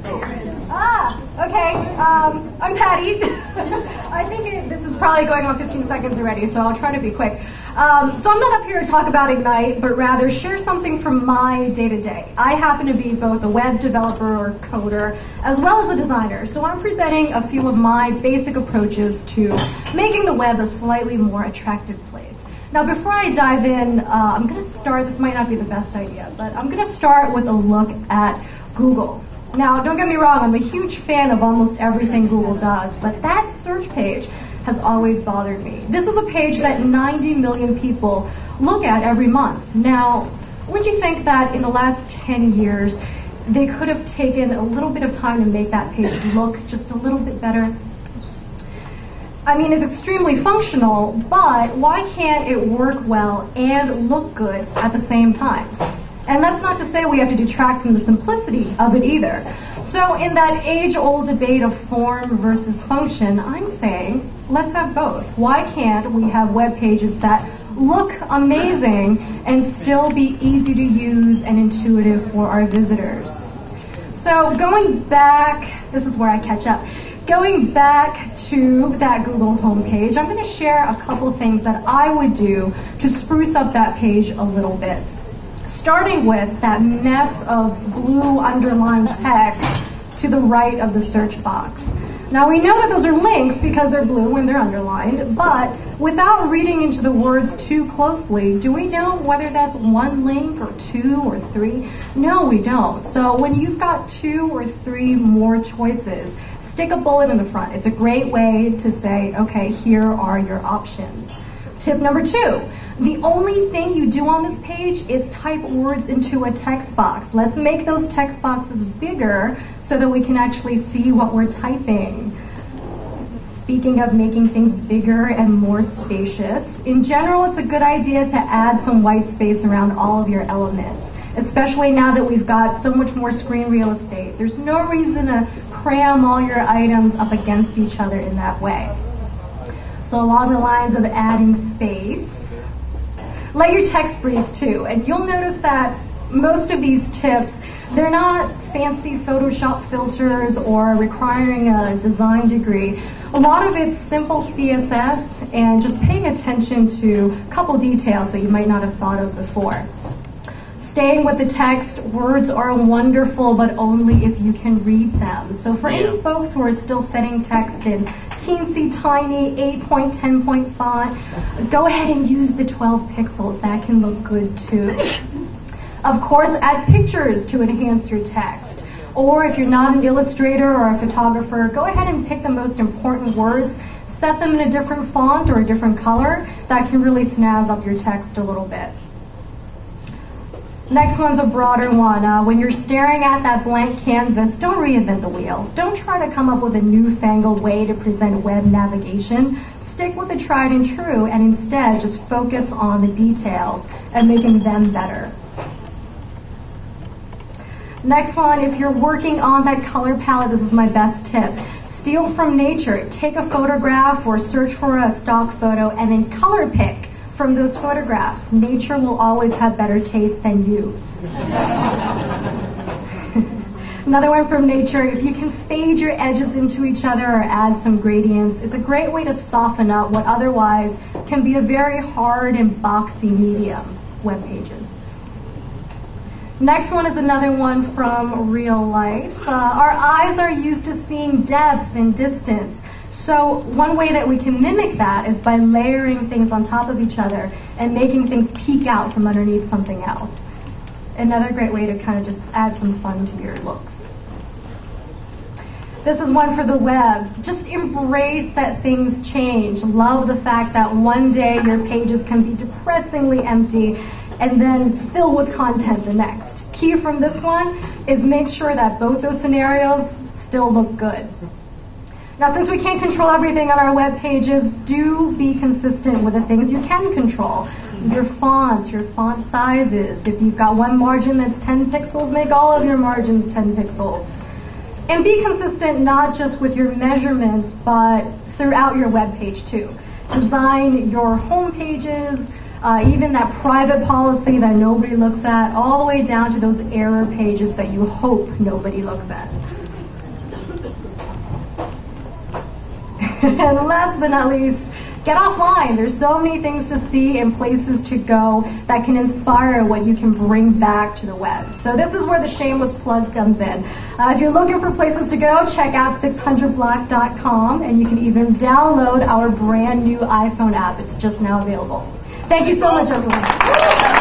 Okay. I'm Patti. I think this is probably going on 15 seconds already, so I'll try to be quick. So I'm not up here to talk about Ignite, but rather share something from my day-to-day. I happen to be both a web developer or coder, as well as a designer. So I'm presenting a few of my basic approaches to making the web a slightly more attractive place. Now, before I dive in, I'm going to start, this might not be the best idea, but I'm going to start with a look at Google. Now, don't get me wrong, I'm a huge fan of almost everything Google does, but that search page has always bothered me. This is a page that 90 million people look at every month. Now, wouldn't you think that in the last 10 years, they could have taken a little bit of time to make that page look just a little bit better? I mean, it's extremely functional, but why can't it work well and look good at the same time? And that's not to say we have to detract from the simplicity of it either. So in that age-old debate of form versus function, I'm saying let's have both. Why can't we have web pages that look amazing and still be easy to use and intuitive for our visitors? So going back, this is where I catch up. Going back to that Google homepage, I'm going to share a couple things that I would do to spruce up that page a little bit. Starting with that mess of blue underlined text to the right of the search box. Now we know that those are links because they're blue and they're underlined, but without reading into the words too closely, do we know whether that's one link or two or three? No, we don't. So when you've got two or three more choices, stick a bullet in the front. It's a great way to say, okay, here are your options. Tip number 2. The only thing you do on this page is type words into a text box. Let's make those text boxes bigger so that we can actually see what we're typing. Speaking of making things bigger and more spacious, in general, it's a good idea to add some white space around all of your elements, especially now that we've got so much more screen real estate. There's no reason to cram all your items up against each other in that way. So along the lines of adding space, let your text breathe too. And you'll notice that most of these tips, they're not fancy Photoshop filters or requiring a design degree. A lot of it's simple CSS and just paying attention to a couple details that you might not have thought of before. Staying with the text, words are wonderful, but only if you can read them. So for any folks who are still setting text in teensy tiny 8.10.5 font, go ahead and use the 12 pixels. That can look good too. Of course, add pictures to enhance your text. Or if you're not an illustrator or a photographer, go ahead and pick the most important words, set them in a different font or a different color. That can really snazz up your text a little bit. Next one's a broader one. When you're staring at that blank canvas, don't reinvent the wheel. Don't try to come up with a newfangled way to present web navigation. Stick with the tried and true and instead just focus on the details and making them better. Next one, if you're working on that color palette, this is my best tip. Steal from nature. Take a photograph or search for a stock photo and then color pick from those photographs. Nature will always have better taste than you. Another one from nature, if you can fade your edges into each other or add some gradients, it's a great way to soften up what otherwise can be a very hard and boxy medium, web pages. Next one is another one from real life. Our eyes are used to seeing depth and distance. So one way that we can mimic that is by layering things on top of each other and making things peek out from underneath something else. Another great way to kind of just add some fun to your looks. This is one for the web. Just embrace that things change. Love the fact that one day your pages can be depressingly empty and then fill with content the next. Key from this one is make sure that both those scenarios still look good. Now, since we can't control everything on our web pages, do be consistent with the things you can control. Your fonts, your font sizes. If you've got one margin that's 10 pixels, make all of your margins 10 pixels. And be consistent not just with your measurements, but throughout your web page too. Design your home pages, even that private policy that nobody looks at, all the way down to those error pages that you hope nobody looks at. And last but not least, get offline. There's so many things to see and places to go that can inspire what you can bring back to the web. So this is where the shameless plug comes in. If you're looking for places to go, check out 600block.com, and you can even download our brand new iPhone app. It's just now available. Thank you so much, everyone.